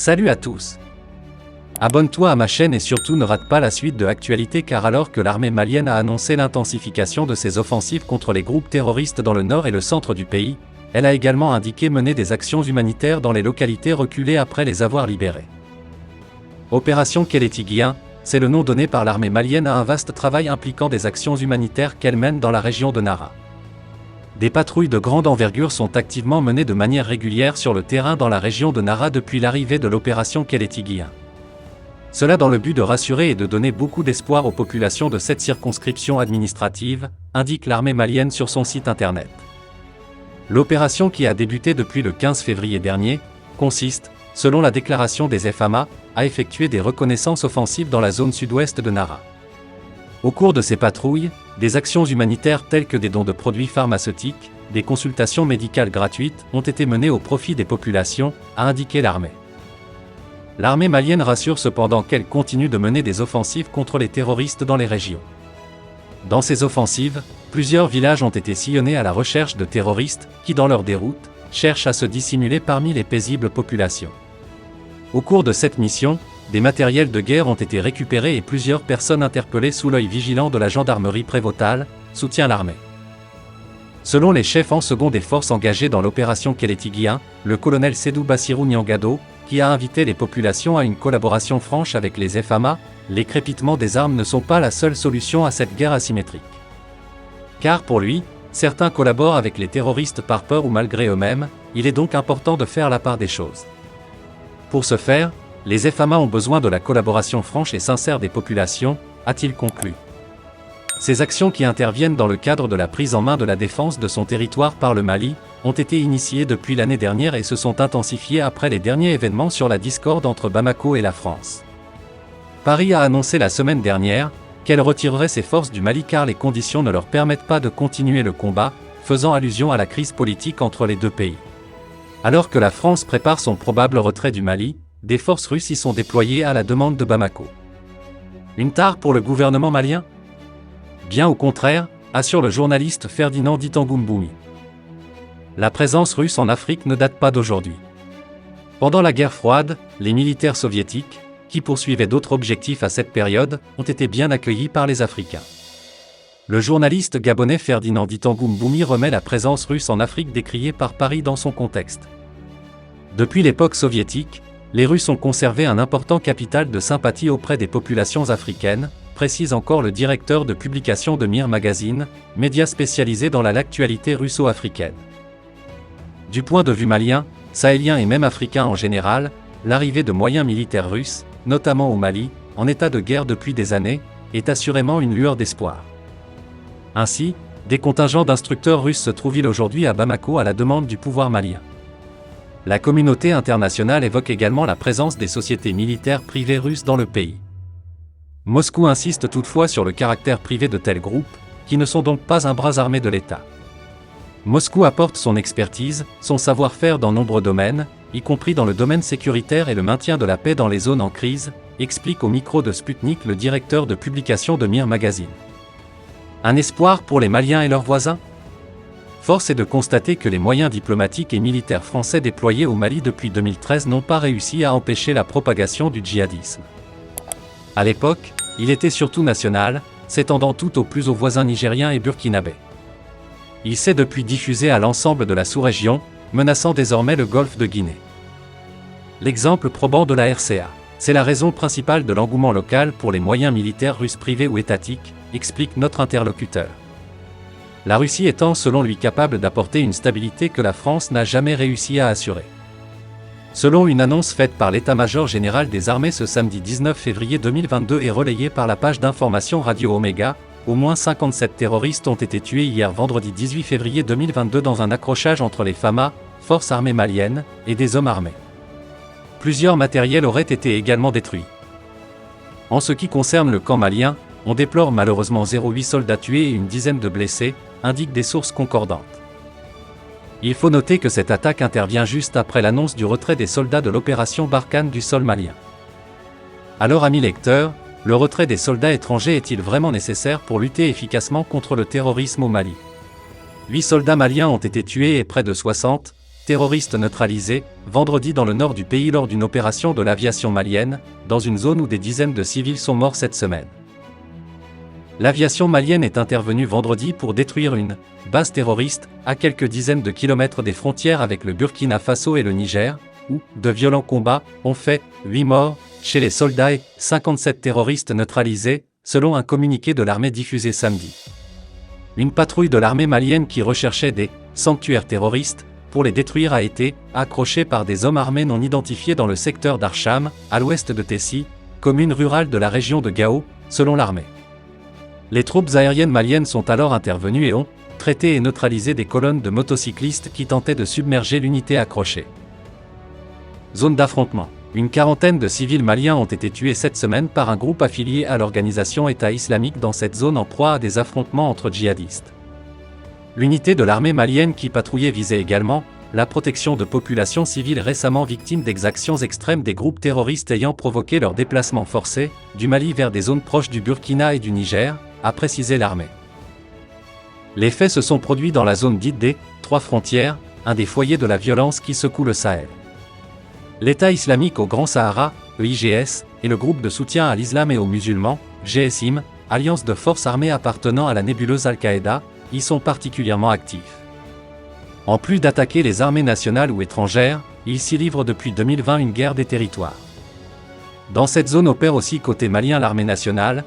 Salut à tous. Abonne-toi à ma chaîne et surtout ne rate pas la suite de l'actualité car alors que l'armée malienne a annoncé l'intensification de ses offensives contre les groupes terroristes dans le nord et le centre du pays, elle a également indiqué mener des actions humanitaires dans les localités reculées après les avoir libérées. Opération Keleti-Guiyen, c'est le nom donné par l'armée malienne à un vaste travail impliquant des actions humanitaires qu'elle mène dans la région de Nara. Des patrouilles de grande envergure sont activement menées de manière régulière sur le terrain dans la région de Nara depuis l'arrivée de l'opération Keleti-Guiyen. Cela dans le but de rassurer et de donner beaucoup d'espoir aux populations de cette circonscription administrative, indique l'armée malienne sur son site internet. L'opération qui a débuté depuis le 15 février dernier, consiste, selon la déclaration des FAMA, à effectuer des reconnaissances offensives dans la zone sud-ouest de Nara. Au cours de ces patrouilles, des actions humanitaires telles que des dons de produits pharmaceutiques, des consultations médicales gratuites ont été menées au profit des populations, a indiqué l'armée. L'armée malienne rassure cependant qu'elle continue de mener des offensives contre les terroristes dans les régions. Dans ces offensives, plusieurs villages ont été sillonnés à la recherche de terroristes qui, dans leur déroute, cherchent à se dissimuler parmi les paisibles populations. Au cours de cette mission, des matériels de guerre ont été récupérés et plusieurs personnes interpellées sous l'œil vigilant de la gendarmerie prévôtale, soutient l'armée. Selon les chefs en second des forces engagées dans l'opération Keleti-Guiyen, le colonel Sédou Bassirou Niangado, qui a invité les populations à une collaboration franche avec les FAMA, les crépitements des armes ne sont pas la seule solution à cette guerre asymétrique. Car pour lui, certains collaborent avec les terroristes par peur ou malgré eux-mêmes, il est donc important de faire la part des choses. Pour ce faire, les FAMA ont besoin de la collaboration franche et sincère des populations, a-t-il conclu. Ces actions qui interviennent dans le cadre de la prise en main de la défense de son territoire par le Mali, ont été initiées depuis l'année dernière et se sont intensifiées après les derniers événements sur la discorde entre Bamako et la France. Paris a annoncé la semaine dernière qu'elle retirerait ses forces du Mali car les conditions ne leur permettent pas de continuer le combat, faisant allusion à la crise politique entre les deux pays. Alors que la France prépare son probable retrait du Mali, des forces russes y sont déployées à la demande de Bamako. Une tare pour le gouvernement malien ? Bien au contraire, assure le journaliste Ferdinand Ditangoumboumy. La présence russe en Afrique ne date pas d'aujourd'hui. Pendant la guerre froide, les militaires soviétiques, qui poursuivaient d'autres objectifs à cette période, ont été bien accueillis par les Africains. Le journaliste gabonais Ferdinand Ditangoumboumy remet la présence russe en Afrique décriée par Paris dans son contexte. Depuis l'époque soviétique, les Russes ont conservé un important capital de sympathie auprès des populations africaines, précise encore le directeur de publication de Mir Magazine, média spécialisé dans l'actualité russo-africaine. Du point de vue malien, sahélien et même africain en général, l'arrivée de moyens militaires russes, notamment au Mali, en état de guerre depuis des années, est assurément une lueur d'espoir. Ainsi, des contingents d'instructeurs russes se trouvent aujourd'hui à Bamako à la demande du pouvoir malien. La communauté internationale évoque également la présence des sociétés militaires privées russes dans le pays. Moscou insiste toutefois sur le caractère privé de tels groupes, qui ne sont donc pas un bras armé de l'État. Moscou apporte son expertise, son savoir-faire dans nombreux domaines, y compris dans le domaine sécuritaire et le maintien de la paix dans les zones en crise, explique au micro de Sputnik le directeur de publication de Mir Magazine. Un espoir pour les Maliens et leurs voisins ? Force est de constater que les moyens diplomatiques et militaires français déployés au Mali depuis 2013 n'ont pas réussi à empêcher la propagation du djihadisme. À l'époque, il était surtout national, s'étendant tout au plus aux voisins nigériens et burkinabés. Il s'est depuis diffusé à l'ensemble de la sous-région, menaçant désormais le golfe de Guinée. L'exemple probant de la RCA. C'est la raison principale de l'engouement local pour les moyens militaires russes privés ou étatiques, explique notre interlocuteur. La Russie étant selon lui capable d'apporter une stabilité que la France n'a jamais réussi à assurer. Selon une annonce faite par l'état-major général des armées ce samedi 19 février 2022 et relayée par la page d'information Radio Oméga, au moins 57 terroristes ont été tués hier vendredi 18 février 2022 dans un accrochage entre les FAMA, forces armées maliennes, et des hommes armés. Plusieurs matériels auraient été également détruits. En ce qui concerne le camp malien, on déplore malheureusement 0,8 soldats tués et une dizaine de blessés, indiquent des sources concordantes. Il faut noter que cette attaque intervient juste après l'annonce du retrait des soldats de l'opération Barkhane du sol malien. Alors amis lecteurs, le retrait des soldats étrangers est-il vraiment nécessaire pour lutter efficacement contre le terrorisme au Mali ? 8 soldats maliens ont été tués et près de 60, terroristes neutralisés, vendredi dans le nord du pays lors d'une opération de l'aviation malienne, dans une zone où des dizaines de civils sont morts cette semaine. L'aviation malienne est intervenue vendredi pour détruire une base terroriste à quelques dizaines de kilomètres des frontières avec le Burkina Faso et le Niger, où de violents combats ont fait 8 morts chez les soldats et 57 terroristes neutralisés, selon un communiqué de l'armée diffusé samedi. Une patrouille de l'armée malienne qui recherchait des sanctuaires terroristes pour les détruire a été accrochée par des hommes armés non identifiés dans le secteur d'Archam, à l'ouest de Tessie, commune rurale de la région de Gao, selon l'armée. Les troupes aériennes maliennes sont alors intervenues et ont traité et neutralisé des colonnes de motocyclistes qui tentaient de submerger l'unité accrochée. Zone d'affrontement. Une quarantaine de civils maliens ont été tués cette semaine par un groupe affilié à l'organisation État islamique dans cette zone en proie à des affrontements entre djihadistes. L'unité de l'armée malienne qui patrouillait visait également la protection de populations civiles récemment victimes d'exactions extrêmes des groupes terroristes ayant provoqué leur déplacement forcé du Mali vers des zones proches du Burkina et du Niger, a précisé l'armée. Les faits se sont produits dans la zone dite des trois frontières, un des foyers de la violence qui secoue le Sahel. L'État islamique au Grand Sahara, EIGS, et le groupe de soutien à l'islam et aux musulmans, GSIM, alliance de forces armées appartenant à la nébuleuse Al-Qaïda, y sont particulièrement actifs. En plus d'attaquer les armées nationales ou étrangères, ils s'y livrent depuis 2020 une guerre des territoires. Dans cette zone opère aussi côté malien l'armée nationale,